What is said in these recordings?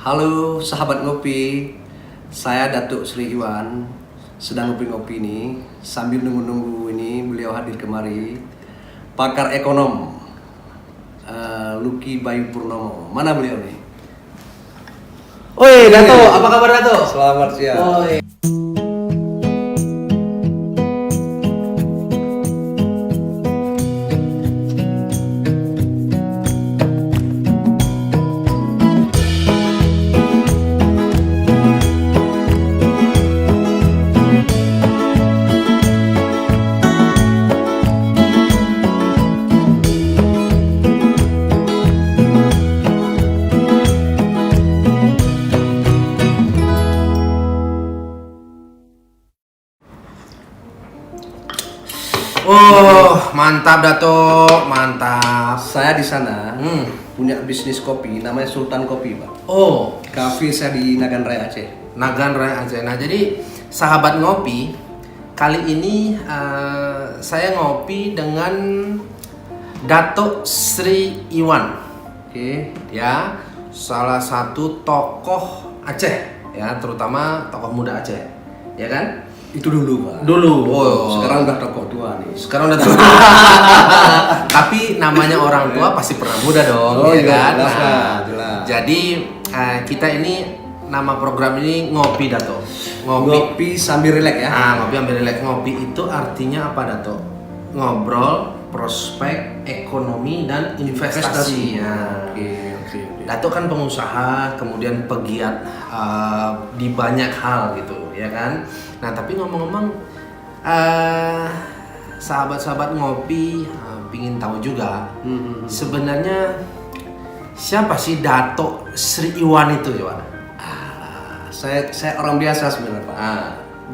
Halo sahabat ngopi, saya Datuk Sri Iwan sedang ngopi-ngopi ini sambil nunggu-nunggu ini beliau hadir kemari. Pakar ekonom Lucky Bayu Purnomo. Mana beliau nih? Oi Dato, apa kabar Dato? Selamat siang. Oi. Oh, mantap Dato, mantap. Saya di sana punya bisnis kopi namanya Sultan Kopi, Pak. Oh, Kafe saya di Nagan Raya Aceh. Nagan Raya Aceh. Nah, jadi sahabat ngopi, kali ini saya ngopi dengan Dato Sri Iwan. Oke. Ya, salah satu tokoh Aceh, ya, terutama tokoh muda Aceh. Ya kan? Itu dulu, Pak. Dulu. Oh, Sekarang udah tokoh tua nih. sekarang udah tua. Tapi namanya orang tua pasti pernah muda dong, Oh, ya iya, kan? jelas, Nah, Pak, jelas. jadi kita ini nama program ini ngopi Dato. Ngopi sambil rileks ya. Ngopi ambil relax. Ngopi itu artinya apa Dato? Ngobrol, prospek, ekonomi dan investasi. Ya. Oke. Dato kan pengusaha, kemudian pegiat di banyak hal gitu, ya kan. Nah tapi ngomong-ngomong, sahabat-sahabat ngopi pingin tahu juga sebenarnya siapa sih Dato Sri Iwan itu, Iwan? Saya orang biasa sebenarnya, Pak.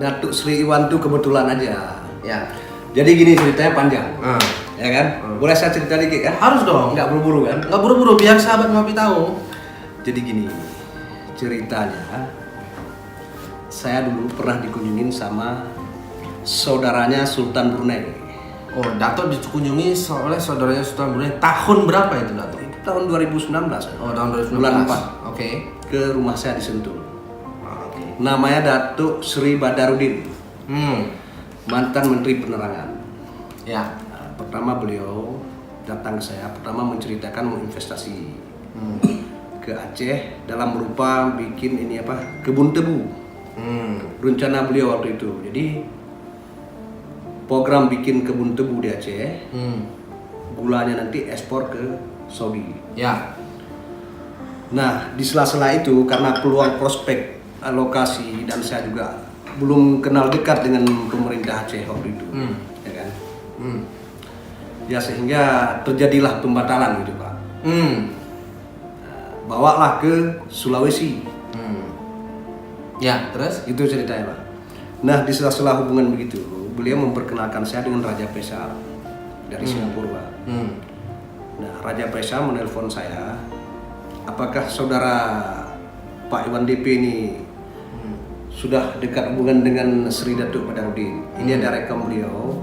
Datuk Sri Iwan tuh kebetulan aja. Ya, Jadi gini ceritanya panjang, ya kan? Boleh saya cerita dikit kan? harus dong. Nggak buru-buru kan? Nggak buru-buru biar sahabat ngopi tahu. Jadi gini ceritanya, saya dulu pernah dikunjungin sama saudaranya Sultan Brunei. Oh, Dato dikunjungi oleh saudaranya Sultan Brunei tahun berapa itu Dato? Itu tahun 2019. Oh, tahun 2019. Bulan 4. Oke. Ke rumah saya di Sentul. Oke. Namanya Datuk Sri Badarudin, mantan Menteri Penerangan. Ya. Nah, pertama beliau datang ke saya, pertama menceritakan mau investasi ke Aceh dalam berupa bikin ini apa, kebun tebu. Rencana beliau waktu itu. Jadi program bikin kebun tebu di Aceh, gulanya nanti ekspor ke Saudi. Ya. Nah, di sela-sela itu karena peluang prospek alokasi dan saya juga belum kenal dekat dengan pemerintah Aceh waktu itu, ya kan? Ya sehingga terjadilah pembatalan gitu, Pak. Bawalah ke Sulawesi. Ya, terus? Itu ceritanya, Pak. Nah, di sela-sela hubungan begitu, beliau memperkenalkan saya dengan Raja Faisal dari Singapura, Pak. Nah, Raja Faisal menelpon saya, apakah saudara Pak Iwan DP ini sudah dekat hubungan dengan Sri Datuk Badarudin? Ini ada rekam beliau.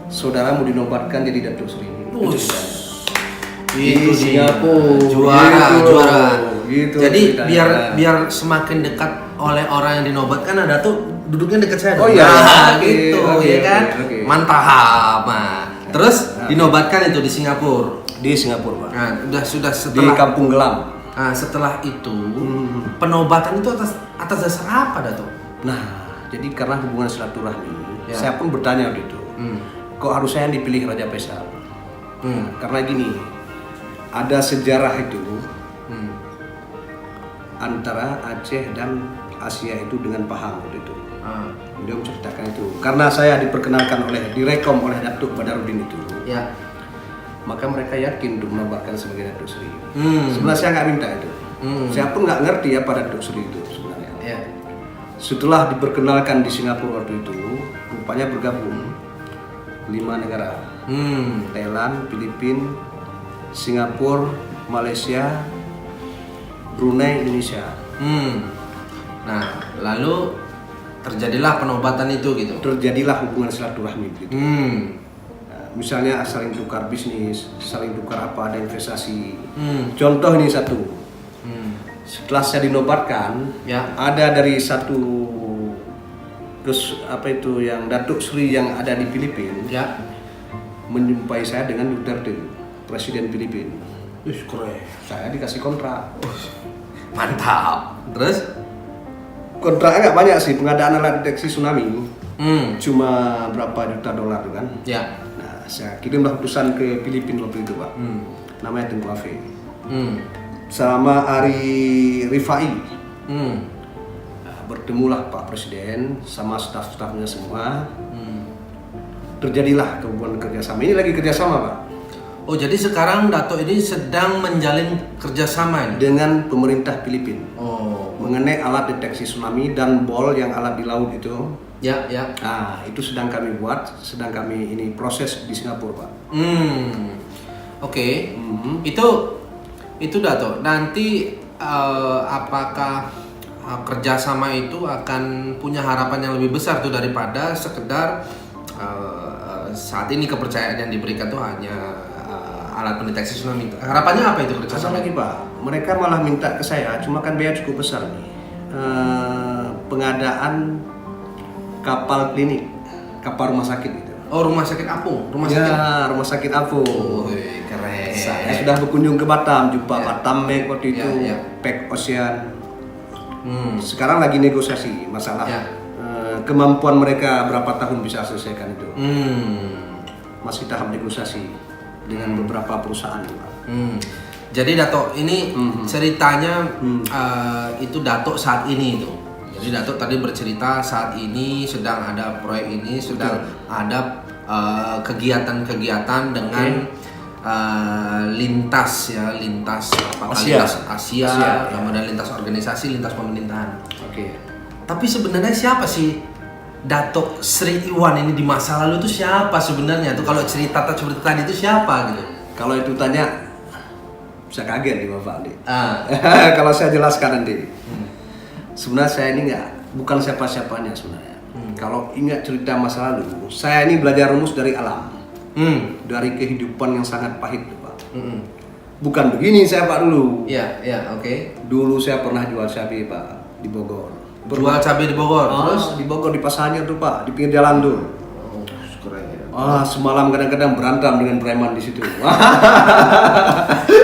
Saudara mau dinobatkan jadi Datuk Sri. Itu Di dia. Singapura. Juara, Gitu. juara. Gitu Jadi ceritanya. biar semakin dekat oleh orang yang dinobatkan, ada tuh duduknya dekat saya. Oh dong. iya, Nah, oke, gitu oke, ya kan. oke. Mantap. Nah, terus dinobatkan itu di Singapura. Di Singapura, Pak. Nah, sudah Di setelah Kampung Gelam. setelah itu penobatan itu atas dasar apa Dato? Nah, jadi karena hubungan silaturahmi, Ya. saya pun bertanya waktu itu, kok harus saya yang dipilih Raja Faisal? Karena gini, ada sejarah itu antara Aceh dan Asia itu dengan paham waktu itu. Beliau menceritakan itu. Karena saya diperkenalkan direkom oleh Datuk Badarudin itu, Ya. maka mereka yakin untuk menobatkan sebagai Datuk Sri. Sebenarnya saya nggak minta itu. Saya pun nggak ngerti apa Datuk Sri itu sebenarnya. Ya. Setelah diperkenalkan di Singapura waktu itu, rupanya bergabung 5 negara. Thailand, Filipina, Singapura, Malaysia, Brunei, Indonesia. Nah, lalu terjadilah penobatan itu gitu. Terjadilah hubungan silaturahmi gitu. Nah, misalnya saling tukar bisnis, saling tukar apa, ada investasi. Contoh ini satu. setelah saya dinobatkan, Ya. ada dari satu yang Datuk Sri yang ada di Filipina Ya. menjumpai saya dengan Duterte, Presiden Filipina. Keren. Saya dikasih kontrak. Mantap. Terus? Kontraknya nggak banyak sih, pengadaan alat deteksi tsunami. Hmm. Cuma berapa juta dolar tuh kan. Ya. Nah, saya kirimlah utusan ke Filipina waktu itu, Pak. Namanya Tengku Afe. Sama Ari Rifai. Nah, bertemulah Pak Presiden sama staf-stafnya semua. Terjadilah hubungan kerjasama. Ini lagi kerjasama, Pak. Oh, jadi sekarang Dato ini sedang menjalin kerjasama ini? Dengan pemerintah Filipina. Oh. Mengenai alat deteksi tsunami dan bol yang alat di laut itu. Ya, ya. Nah, itu sedang kami buat, sedang kami ini proses di Singapura, Pak. Oke. Itu Dato. Nanti apakah kerjasama itu akan punya harapan yang lebih besar tuh daripada sekedar saat ini kepercayaan yang diberikan tuh hanya alat pendeteksi tsunami itu. Harapannya apa itu Satu kerjasama? lagi, Pak, mereka malah minta ke saya, cuma kan biaya cukup besar nih. Pengadaan kapal klinik, kapal rumah sakit gitu. Oh, rumah sakit apung, rumah sakit. Ya, rumah sakit apung. Keren. Saya sudah berkunjung ke Batam, jumpa Batam Meg waktu itu, Ya. Pack Ocean. Sekarang lagi negosiasi masalah Ya. kemampuan mereka berapa tahun bisa selesaikan itu. Masih tahap negosiasi dengan beberapa perusahaan, Pak. Jadi Dato ini ceritanya itu Dato saat ini itu. Jadi Dato tadi bercerita saat ini sedang ada proyek ini, sedang ada kegiatan-kegiatan dengan lintas Asia. Asia, ya. kemudian lintas organisasi, lintas pemerintahan. Oke. Tapi sebenarnya siapa sih Dato Sri Iwan ini di masa lalu itu siapa sebenarnya? Tuh kalau cerita seperti tadi itu siapa gitu? Kalau itu tanya, bisa kaget nih Bapak nih. Kalau saya jelaskan nanti. Sebenarnya saya ini bukan siapa-siapanya sebenarnya. Kalau ingat cerita masa lalu, saya ini belajar rumus dari alam. Dari kehidupan yang sangat pahit, Pak. Bukan begini saya, Pak, dulu. Iya, oke. Dulu saya pernah jual cabai, Pak, di Bogor. Jual cabai di Bogor, terus Di Bogor di pasarnya tuh, Pak, di pinggir jalan tuh. oh, keren. Semalam kadang-kadang berantem dengan preman di situ.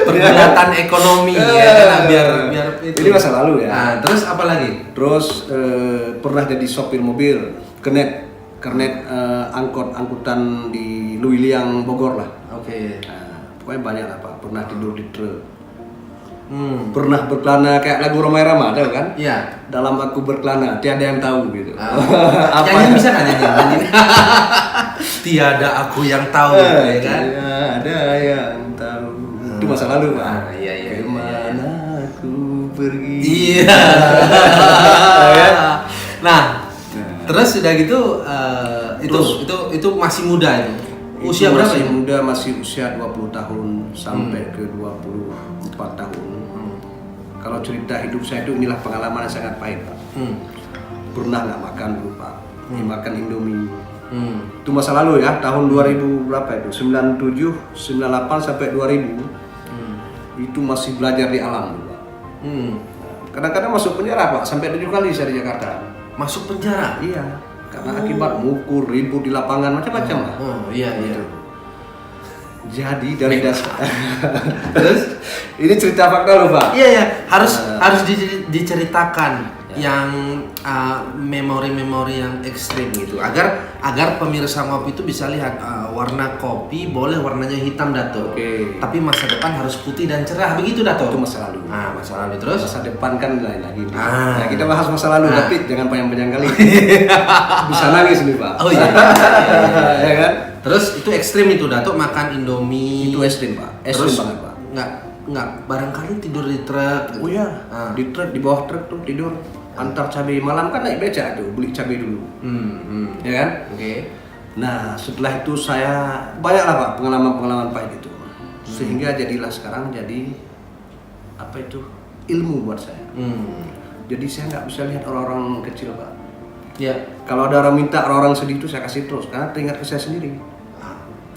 Pergulatan ekonomi ya kan biar itu. Ini masa lalu ya. Nah, terus apa lagi? Terus pernah jadi sopir mobil, kernet angkutan di Luiliang Bogor lah. Oke. Pokoknya banyak lah, Pak. Pernah tidur di truk. Pernah berkelana kayak lagu Romai Rama, tahu kan? Iya. Dalam aku berkelana, tiada yang tahu gitu. Nyanyi bisa nggak nyanyi? Tiada aku yang tahu, ya kan? Tiada yang tahu. Itu masa lalu, Pak. Iya. Kemana aku pergi? Iya. Nah, terus udah gitu itu masih muda itu. Usia berapa masih ya? muda, masih usia 20 tahun sampai ke 24 tahun. Kalau cerita hidup saya itu inilah pengalaman yang sangat pahit, Pak. Pernah nggak makan dulu, Pak. Makan Indomie. Itu masa lalu ya, tahun 2000 berapa itu? 97, 98 sampai 2000. Itu masih belajar di alam dulu, Pak. Kadang-kadang masuk penjara, Pak, sampai 7 kali saya di Jakarta. Masuk penjara? Iya, karena akibat mukul, ribut di lapangan, macam-macam lah. Oh iya. Jadi dari dasar terus ini cerita fakta loh, Pak. Iya, harus diceritakan yang memori-memori yang ekstrim gitu agar pemirsa ngopi itu bisa lihat warna kopi boleh warnanya hitam, Dato. Oke. Tapi masa depan harus putih dan cerah, begitu, Dato. Itu masa lalu. Masa lalu terus. Masa depan kan lain lagi. Nah, kita bahas masa lalu, tapi jangan panjang-panjang kali. Bisa nangis nih, Pak. Oh iya. Ya kan? Terus itu ekstrim itu, Dato, makan Indomie. Itu ekstrim, Pak. Ekstrim Terus banget, Pak. Nggak barangkali tidur di truk. Oh iya, di truk, di bawah truk tuh tidur. Antar cabai malam kan naik beca tuh, beli cabai dulu. Ya kan? Oke. Nah, setelah itu saya banyak lah, Pak, pengalaman-pengalaman pahit itu. Sehingga jadilah sekarang jadi apa itu? Ilmu buat saya. Jadi saya nggak bisa lihat orang-orang kecil, Pak. Ya. Kalau ada orang minta, orang-orang sedih itu saya kasih terus karena teringat ke saya sendiri.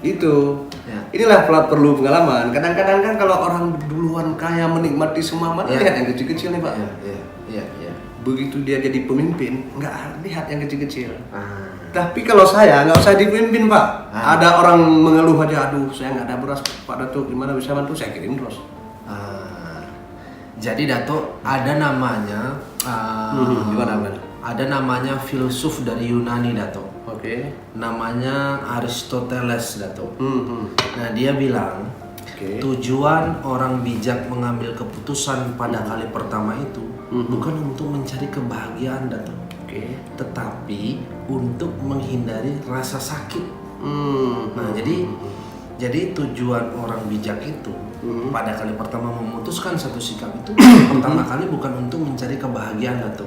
Itu. Ya. Inilah perlu pengalaman. Kadang-kadang kan kalau orang duluan kaya menikmati semua, mana Ya. lihat yang kecil-kecil nih Pak. Iya. Begitu dia jadi pemimpin, nggak lihat yang kecil-kecil. Ah. Tapi kalau saya nggak usah dipimpin Pak. Ah. Ada orang mengeluh aja, aduh saya nggak ada beras Pak Datuk, gimana bisa bantu? Saya kirim terus. Jadi Dato ada namanya Gimana? ada namanya filsuf dari Yunani Dato. Oke. Namanya Aristoteles Dato. Nah dia bilang Oke. tujuan orang bijak mengambil keputusan pada kali pertama itu bukan untuk mencari kebahagiaan Dato, Oke. tetapi untuk menghindari rasa sakit. Nah jadi tujuan orang bijak itu pada kali pertama memutuskan satu sikap itu pertama kali bukan untuk mencari kebahagiaan Dato,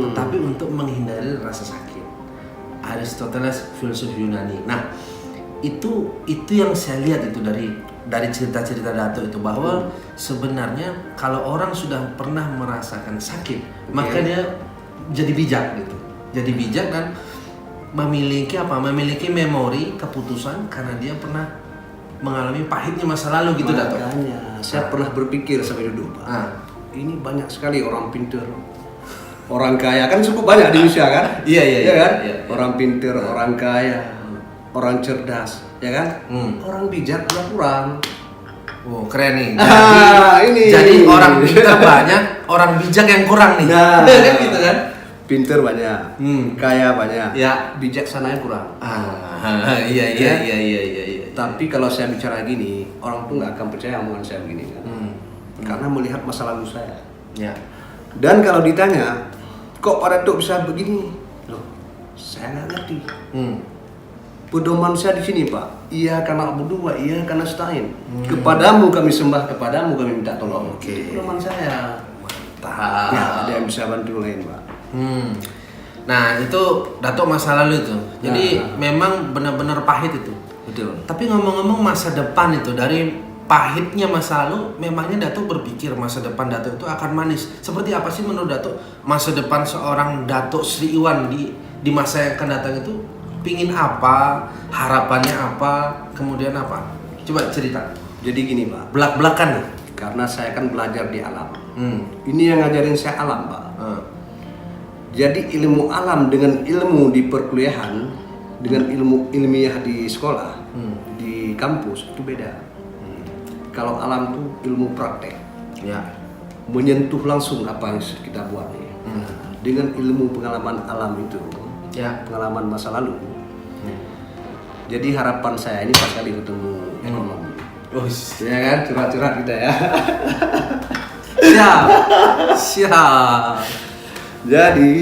tetapi untuk menghindari rasa sakit. Aristoteles filsuf Yunani. Nah itu yang saya lihat itu dari cerita-cerita Dato itu, bahwa sebenarnya kalau orang sudah pernah merasakan sakit maka dia jadi bijak gitu, jadi bijak dan memiliki memori keputusan karena dia pernah mengalami pahitnya masa lalu gitu Dato. Makanya saya pernah berpikir sampai duduk Pak. Ini banyak sekali orang pintar, orang kaya kan cukup banyak di Indonesia kan? Iya kan? Iya. Orang pintar, orang kaya, orang cerdas, ya kan? Orang bijak juga kurang. Oh keren nih. Ini. Jadi orang pintar banyak, orang bijak yang kurang nih. Nah, kan gitu kan? Pintar banyak, kaya banyak, Ya. bijaksananya kurang. Iya. Tapi kalau saya bicara gini, orang tuh nggak akan percaya omongan saya begini kan? Karena melihat masa lalu saya. Ya. Dan kalau ditanya, kok Pak Datuk bisa begini? Loh, saya nggak ngerti. Pedoman saya di sini Pak, iya karena abudu wa iya karena stain. Kepadamu kami sembah, kepadamu kami minta tolong. Oke. Itu pedoman saya. Mantap. Ya, ada yang bisa bantu lain Pak. Nah itu Dato masa lalu itu. Jadi memang benar-benar pahit itu. Betul. Tapi ngomong-ngomong masa depan itu, dari pahitnya masa lalu, memangnya Dato berpikir masa depan Dato itu akan manis. Seperti apa sih menurut Dato masa depan seorang Dato Sri Iwan di masa yang akan datang itu? Pingin apa? Harapannya apa? Kemudian apa? Coba cerita. Jadi gini Pak, Belak-belakan nih. karena saya kan belajar di alam. Ini yang ngajarin saya alam Pak. Jadi ilmu alam dengan ilmu di perkuliahan, dengan ilmu ilmiah di sekolah, di kampus itu beda. Kalau alam tuh ilmu praktek, Ya. menyentuh langsung apa yang kita buat nih. Dengan ilmu pengalaman alam itu, Ya. pengalaman masa lalu. Jadi harapan saya ini pas kali ketemu ekonomi, ya kan, curhat-curhat kita ya. Siap. Jadi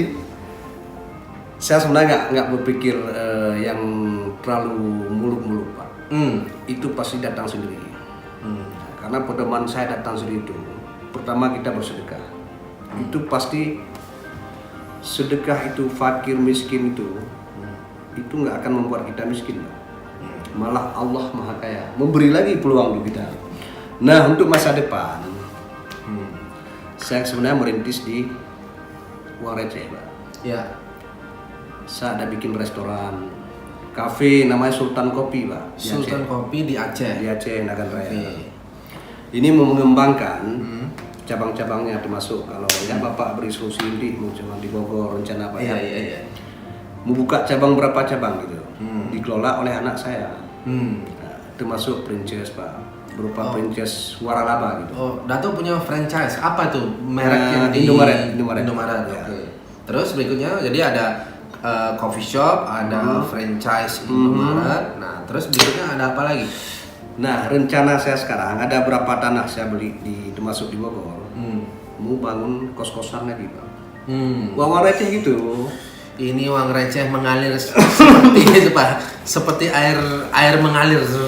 saya sebenarnya nggak berpikir yang terlalu muluk-muluk Pak. Itu pasti datang sendiri. Karena pedoman saya datang sendiri itu. Pertama kita bersedekah. Itu pasti sedekah itu fakir miskin itu nggak akan membuat kita miskin Pak. Malah Allah Maha Kaya memberi lagi peluang untuk kita. Nah untuk masa depan saya sebenarnya merintis di uang receh Pak. Ya. Saya ada bikin restoran, kafe namanya Sultan Kopi Pak. Di Sultan Aceh. Kopi di Aceh. Di Aceh Nagan Raya. Oke. Ini mau mengembangkan cabang-cabangnya, termasuk kalau ya Bapak beri solusi ini mau cabang di Bogor rencana Pak ya. Iya. Mau buka cabang berapa cabang gitu. Dikelola oleh anak saya. Nah, termasuk franchise Pak. Berupa franchise waralaba gitu. Oh, Dato punya franchise. Apa tuh merek Nah, yang di Indomaret. Indomaret. Ya. Oke. Terus berikutnya jadi ada coffee shop, ada franchise Indomaret. Nah, terus berikutnya ada apa lagi? Nah, rencana saya sekarang ada berapa tanah saya beli termasuk di Bogor. Mau bangun kos-kosan lagi Pak. Uang receh gitu. Ini uang receh mengalir seperti itu Pak, seperti air mengalir gitu.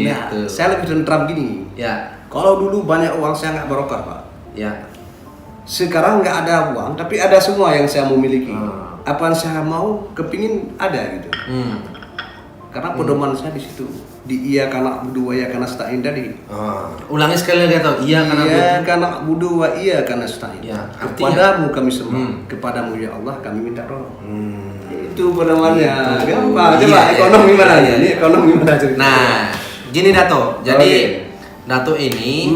Nah, saya lebih tentram gini. Ya, Kalau dulu banyak uang saya nggak barokah Pak. ya. Sekarang nggak ada uang, tapi ada semua yang saya mau miliki. Hmm. Apa yang saya mau, kepingin ada gitu. Karena pedoman saya di situ. Di iya karena budu wa iya karena stain tadi. Ulangi sekali lagi atau iya karena Iya karena budu wa iya karena stain. Ya, artinya- Kepadamu kami sembah, kepadamu ya Allah kami minta tolong. Hmm. Itu begitu penamannya. Gitu. Gampang. Coba Iya, ekonomi iya, mana iya. Ini ekonomi mana cerita? Nah, gini Dato. Jadi Oke. Dato ini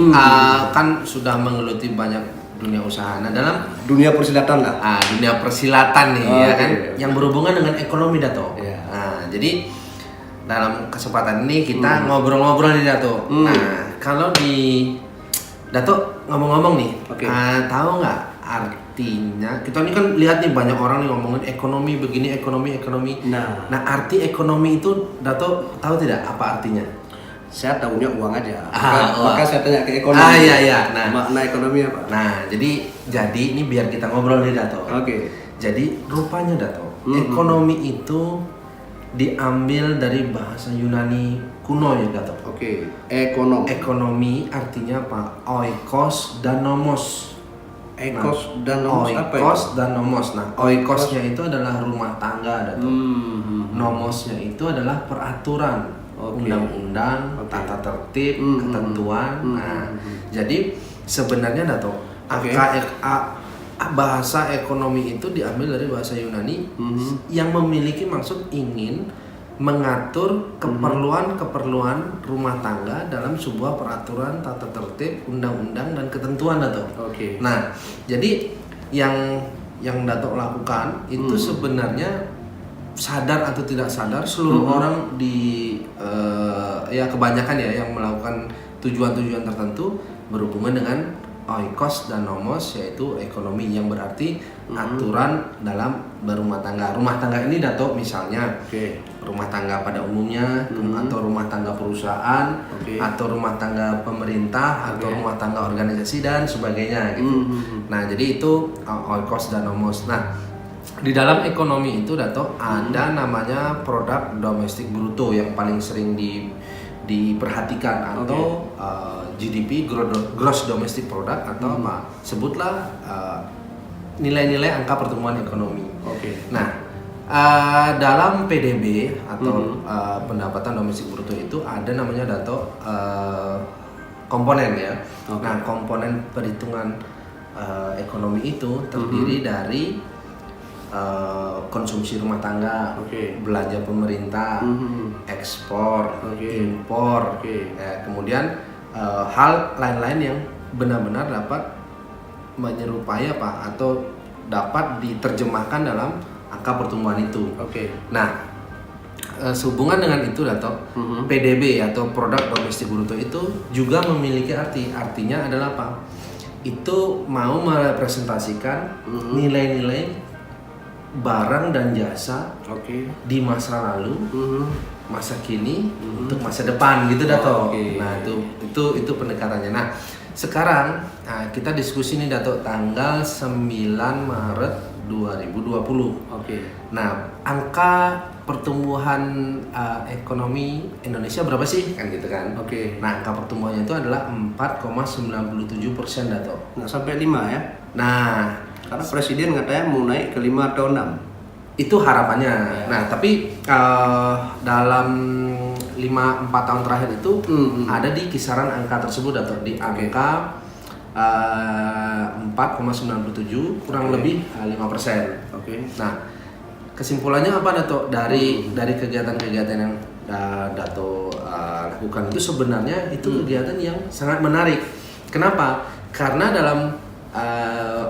kan sudah menggeluti banyak dunia usaha. Nah, dalam Dunia persilatan lah. dunia persilatan nih ya Oke. kan, yang berhubungan dengan ekonomi Dato. Iya. Nah, jadi dalam kesempatan ini kita ngobrol-ngobrol nih Dato. Nah, kalau di Dato ngomong-ngomong nih, Oke. tahu nggak artinya? Kita ini kan lihat nih banyak orang nih ngomongin ekonomi begini, ekonomi. Nah, Nah, arti ekonomi itu Dato tahu tidak apa artinya? saya tahunya uang aja. Uang. Maka saya tanya ke ekonomi. Iya. Nah, Makna ekonomi apa? nah, jadi ini biar kita ngobrol nih Dato. Oke. Jadi rupanya Dato, ekonomi itu diambil dari bahasa Yunani kuno ya Dato. Oke. Ekonomi. Ekonomi artinya apa? Oikos dan nomos. Ekos dan nomos apa itu? Oikos dan nomos. Nah, oikosnya itu adalah rumah tangga Dato. Hmm. Nomosnya itu adalah peraturan, Oke. undang-undang, Oke. tata tertib, Hmm. ketentuan. Hmm. Nah, jadi sebenarnya Dato, Oke. bahasa ekonomi itu diambil dari bahasa Yunani yang memiliki maksud ingin mengatur keperluan-keperluan rumah tangga dalam sebuah peraturan, tata tertib, undang-undang dan ketentuan Dato. Oke. Nah, jadi yang Dato lakukan itu sebenarnya sadar atau tidak sadar seluruh orang di ya kebanyakan ya yang melakukan tujuan-tujuan tertentu berhubungan dengan oikos dan nomos, yaitu ekonomi, yang berarti aturan dalam berumah tangga. Rumah tangga ini Dato misalnya Oke. rumah tangga pada umumnya atau rumah tangga perusahaan Oke. atau rumah tangga pemerintah atau Oke. rumah tangga organisasi dan sebagainya gitu. Nah, jadi itu oikos dan nomos. Nah, di dalam ekonomi itu Dato ada namanya produk domestik bruto yang paling sering diperhatikan atau GDP, gross domestic product, atau apa sebutlah nilai-nilai angka pertumbuhan ekonomi. Oke. Nah, dalam PDB atau pendapatan domestik bruto itu ada namanya Dato komponen ya. Oke. Nah, komponen perhitungan ekonomi itu terdiri dari konsumsi rumah tangga, Oke. belanja pemerintah, ekspor, Oke. impor, Oke. kemudian hal lain-lain yang benar-benar dapat menyerupai apa atau dapat diterjemahkan dalam angka pertumbuhan itu. Oke. Nah, sehubungan dengan itu Dato, PDB atau produk domestik bruto itu juga memiliki artinya adalah apa? Itu mau merepresentasikan nilai-nilai barang dan jasa Oke. di masa lalu, masa kini, untuk masa depan gitu Dato. Oke. Nah, itu pendekatannya. Nah, sekarang kita diskusi nih Dato tanggal 9 Maret 2020. Oke. Nah, angka pertumbuhan ekonomi Indonesia berapa sih? Kan gitu kan. Oke. Nah, angka pertumbuhannya itu adalah 4,97% Dato. Nggak sampai 5 ya? Nah, Karena presiden katanya mau naik ke 5 atau 6. itu harapannya. Nah, tapi dalam 5-4 tahun terakhir itu ada di kisaran angka tersebut Dato, di angka 4,97 kurang lebih 5%. Oke. Nah, kesimpulannya apa Dato dari kegiatan-kegiatan yang Dato lakukan itu sebenarnya itu kegiatan yang sangat menarik. Kenapa? Karena dalam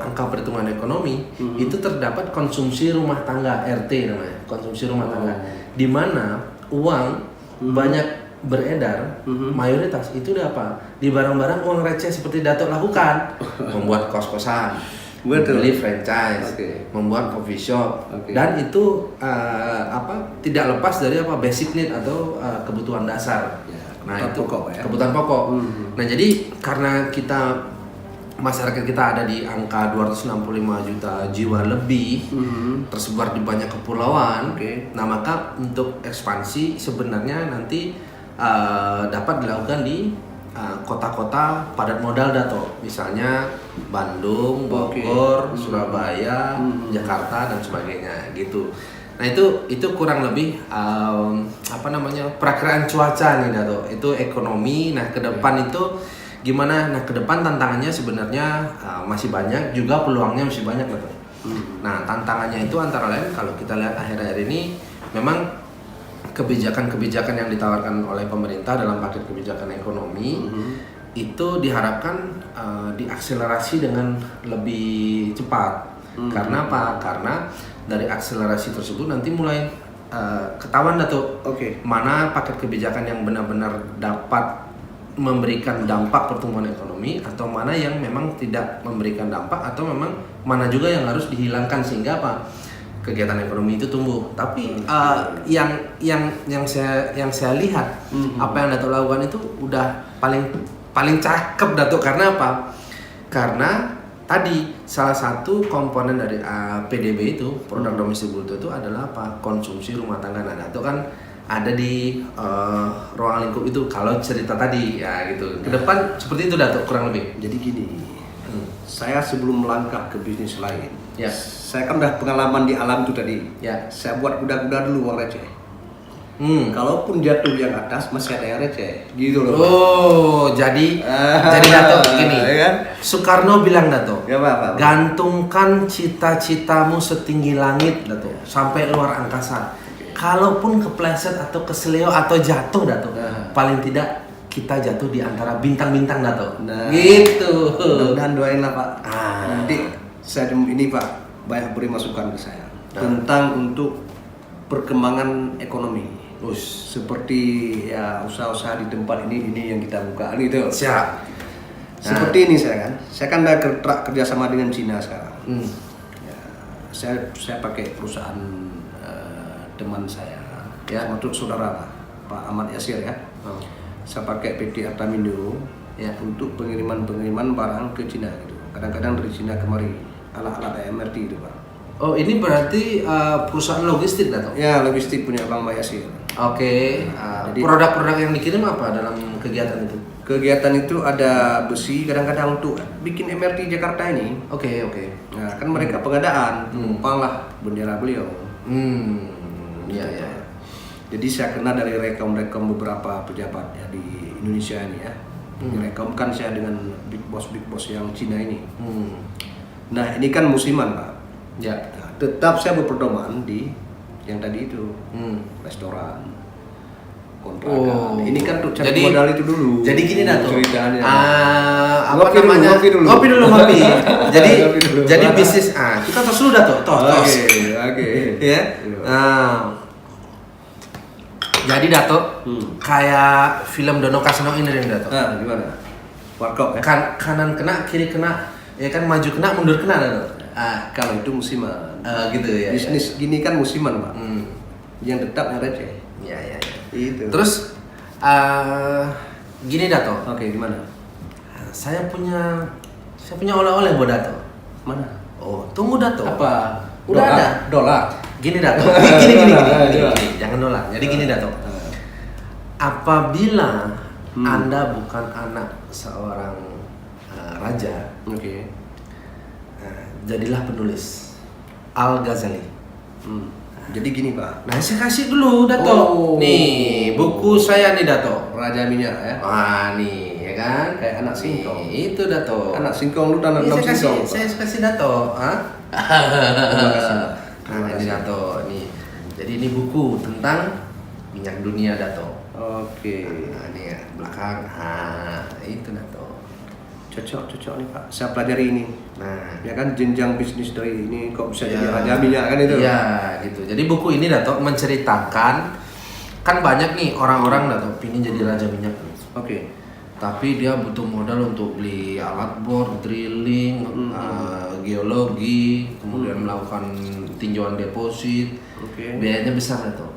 angka perhitungan ekonomi itu terdapat konsumsi rumah tangga, RT namanya, konsumsi rumah tangga, di mana uang banyak beredar, mayoritas itu apa? Di barang-barang uang receh seperti Dato lakukan, membuat kos-kosan, Betul. beli franchise, Oke. membuat coffee shop, Oke. dan itu tidak lepas dari basic need atau kebutuhan dasar. Ya, Nah, kebutuhan itu pokok ya. kebutuhan pokok. Nah, jadi karena masyarakat kita ada di angka 265 juta jiwa lebih, tersebar di banyak kepulauan. Oke. Nah, maka untuk ekspansi sebenarnya nanti dapat dilakukan di kota-kota padat modal Dato, misalnya Bandung, Bogor, Surabaya, Jakarta dan sebagainya gitu. Nah, itu kurang lebih perakiraan cuaca nih Dato. Itu ekonomi. Nah, ke depan itu gimana? Nah, ke depan tantangannya sebenarnya masih banyak, juga peluangnya masih banyak Dato. Nah, tantangannya itu antara lain kalau kita lihat akhir-akhir ini memang kebijakan-kebijakan yang ditawarkan oleh pemerintah dalam paket kebijakan ekonomi itu diharapkan diakselerasi dengan lebih cepat. Karena apa? Karena dari akselerasi tersebut nanti mulai ketahuan Dato, mana paket kebijakan yang benar-benar dapat memberikan dampak pertumbuhan ekonomi atau mana yang memang tidak memberikan dampak atau memang mana juga yang harus dihilangkan sehingga apa kegiatan ekonomi itu tumbuh. Tapi yang saya lihat apa yang Dato lakukan itu udah paling cakep Dato. Karena apa? Karena tadi salah satu komponen dari PDB itu produk domestik bruto itu adalah apa? Konsumsi rumah tangga. Nah, Dato kan ada di ruang lingkup itu kalau cerita tadi ya gitu. Ke depan seperti itu Dato kurang lebih. Jadi gini, saya sebelum melangkah ke bisnis lain, Ya. saya kan udah pengalaman di alam itu tadi. Ya. Saya buat kuda-kuda dulu uang receh. Kalaupun jatuh yang atas masih ada yang receh, gitu loh. Oh, jadi Dato gini. Kan? Soekarno bilang Dato, Gak apa-apa. gantungkan cita-citamu setinggi langit Dato, sampai luar angkasa. Kalaupun kepleset atau keseleo atau jatuh Dato, paling tidak kita jatuh di antara bintang-bintang Dato. Nah, gitu. Mudah-mudahan doain lah Pak. Ah. Nanti saya ini Pak banyak beri masukan ke saya tentang untuk perkembangan ekonomi. Seperti ya usaha-usaha di tempat ini yang kita buka gitu. Siap. Seperti ini saya kan ada kerjasama dengan Cina sekarang. Ya, saya pakai perusahaan teman saya, ya untuk saudara Pak Ahmad Yasir ya. Saya pakai PT Artamindo ya untuk pengiriman barang ke Cina gitu. Kadang-kadang dari Cina kemari alat-alat AMRT itu Pak. Oh, ini berarti perusahaan logistik Dato? Ya, logistik punya Bang Yasir. Oke. Jadi Produk-produk yang dikirim apa dalam kegiatan itu? Kegiatan itu ada besi, kadang-kadang untuk bikin MRT Jakarta ini. Oke. Nah, kan mereka pengadaan, tumpang lah bendera beliau. Iya. Jadi saya kenal dari rekom beberapa pejabat ya di Indonesia ini ya. Direkomkan saya dengan big boss yang Cina ini. Nah, ini kan musiman Pak. Ya. Nah, tetap saya berpedoman di yang tadi itu restoran, kontrakan. Ini kan untuk cari modal itu dulu. Jadi gini Dato. Ceritanya. Ngopi dulu. Jadi bisnis kita tos dulu Dato. Oke. Ya. Jadi Dato, kayak film Dono Kasino ini Dato. Nah, gimana? Warkop ya? Kanan kena, kiri kena, ya kan maju kena, mundur kena Dato. Kalau itu musiman. Gitu ya. Bisnis gini kan musiman Pak. Yang tetap yang receh. Iya. Itu. Terus gini Dato. Oke, gimana? Saya punya oleh-oleh buat Dato. Mana? Oh, tunggu Dato. Apa? Udah ada. Dolar. Gini Dato. Gini. Jangan dolar. Jadi gini Dato. Apabila Anda bukan anak seorang raja, jadilah penulis Al-Ghazali. Jadi gini Pak. Nah, saya kasih dulu Dato. Nih, buku saya nih Dato. Raja Minyak ya. Wah, nih ya kan? Kayak anak singkong. Itu Dato. Anak singkong lu tanam singkong. Saya kasih Dato. Terima kasih. Nah, ini Dato. Nih. Jadi ini buku tentang minyak dunia Dato. Oke. Nah, ini ya, belakang. Itu Dato. Cocok nih Pak. Saya pelajari ini. Nah, Ya kan jenjang bisnis dari ini kok bisa jadi raja minyak kan itu? Iya, gitu. Jadi buku ini Dato menceritakan kan banyak nih orang-orang Dato pingin jadi raja minyak. Oke. Tapi dia butuh modal untuk beli alat bor, drilling, geologi, kemudian melakukan tinjauan deposit. Biayanya besar Dato.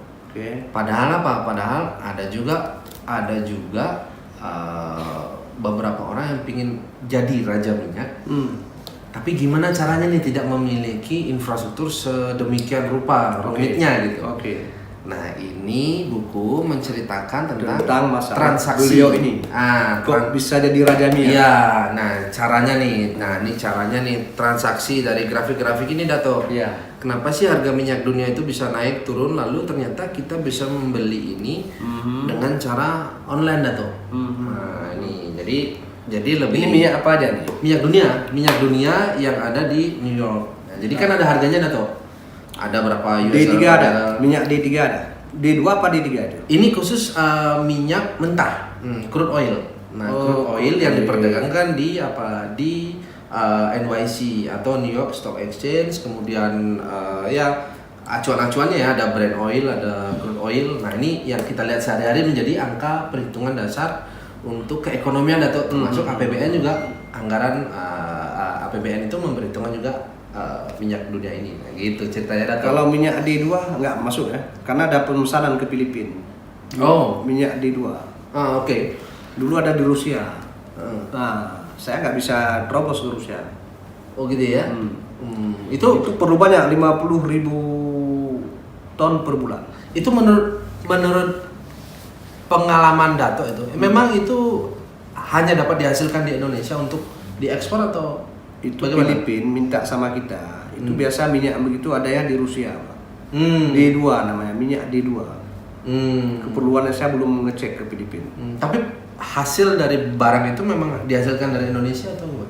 Padahal apa? Padahal ada juga beberapa orang yang pingin jadi raja minyak. Tapi gimana caranya nih tidak memiliki infrastruktur sedemikian rupa rumitnya gitu. Nah, ini buku menceritakan tentang masalah transaksi beliau ini. Kok bisa jadi raja minyak? Iya, nah caranya nih. Nah, ini caranya nih transaksi dari grafik-grafik ini Dato. Iya. Kenapa sih harga minyak dunia itu bisa naik turun lalu ternyata kita bisa membeli ini dengan cara online Dato. Nah, ini jadi lebih Ini minyak apa aja nih? minyak dunia yang ada di New York. Jadi kan ada harganya Dato. Ada berapa US D3 dollar ada, minyak D3 ada. D2 apa D3 ada? Ini khusus minyak mentah, crude oil. Nah, crude oil yang diperdagangkan di NYC atau New York Stock Exchange. Kemudian ya acuan-acuannya ya, ada Brent oil, ada crude oil. Nah, ini yang kita lihat sehari-hari menjadi angka perhitungan dasar untuk keekonomian Dato, termasuk APBN juga. Anggaran APBN itu memperhitungkan juga minyak dunia ini. Nah, gitu ceritanya Dato. Kalau minyak D2 nggak masuk ya, karena ada pemesanan ke Filipina. Oh, Minyak D2. oke. Dulu ada di Rusia. Nah, saya nggak bisa terobos ke Rusia. Oh gitu ya. Itu Perlu banyak, 50.000 ton per bulan. itu menurut pengalaman Dato itu memang itu hanya dapat dihasilkan di Indonesia untuk diekspor atau Itu bagaimana? Filipina minta sama kita. Itu biasa minyak begitu ada ya di Rusia, Pak. Hmm. D2 namanya, minyak D2. Hmm. Keperluannya saya belum ngecek ke Filipina. Tapi hasil dari barang itu memang dihasilkan dari Indonesia atau enggak?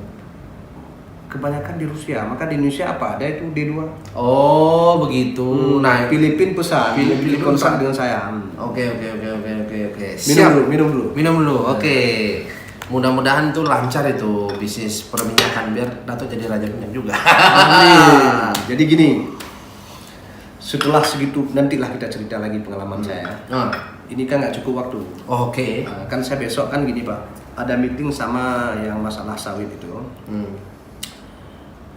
Kebanyakan di Rusia, maka di Indonesia apa ada itu D2. Oh begitu. Nah, Filipina pesan, Filipina kontak pesan. dengan saya. Oke. Minum dulu. Minum dulu. Oke. Mudah-mudahan tuh lancar itu bisnis perminyakan biar Dato jadi raja minyak juga. Amin. Jadi gini, setelah segitu nantilah kita cerita lagi pengalaman saya. Ini kan nggak cukup waktu. Oke. Kan saya besok kan gini Pak, ada meeting sama yang masalah sawit itu.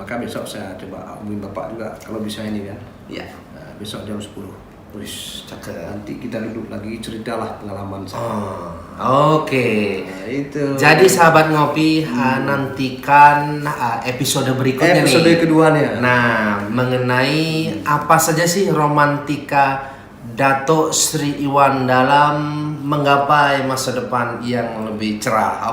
Maka besok saya coba hubungin Bapak juga kalau bisa ini kan. Iya. Nah, besok jam 10. Wis, cakep. Nanti kita duduk lagi ceritalah pengalaman saya. Oke. Nah, itu. Jadi sahabat ngopi nantikan episode berikutnya Episode nih. keduanya. Nah, mengenai apa saja sih romantika Dato Sri Iwan dalam menggapai masa depan yang lebih cerah.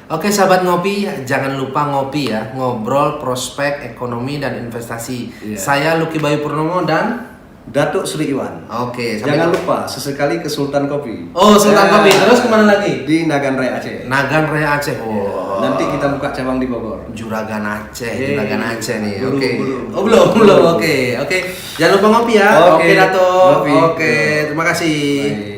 Oke, sahabat ngopi, jangan lupa ngopi ya, ngobrol prospek ekonomi dan investasi. Iya. Saya Lucky Bayu Purnomo dan Datuk Sri Iwan. oke, Jangan lupa sesekali ke Sultan Kopi. Oh, Sultan Kopi. Terus kemana lagi? Di Nagan Raya Aceh. Nagan Raya Aceh. Oh. Nanti kita buka cabang di Bogor. Juragan Aceh, Yeay. Juragan Aceh nih. Belum, Oke. belum. Oh, belum. Oke. Jangan lupa ngopi ya. Oke. Oke, Dato. Ngopi. Oke, terima kasih. Baik.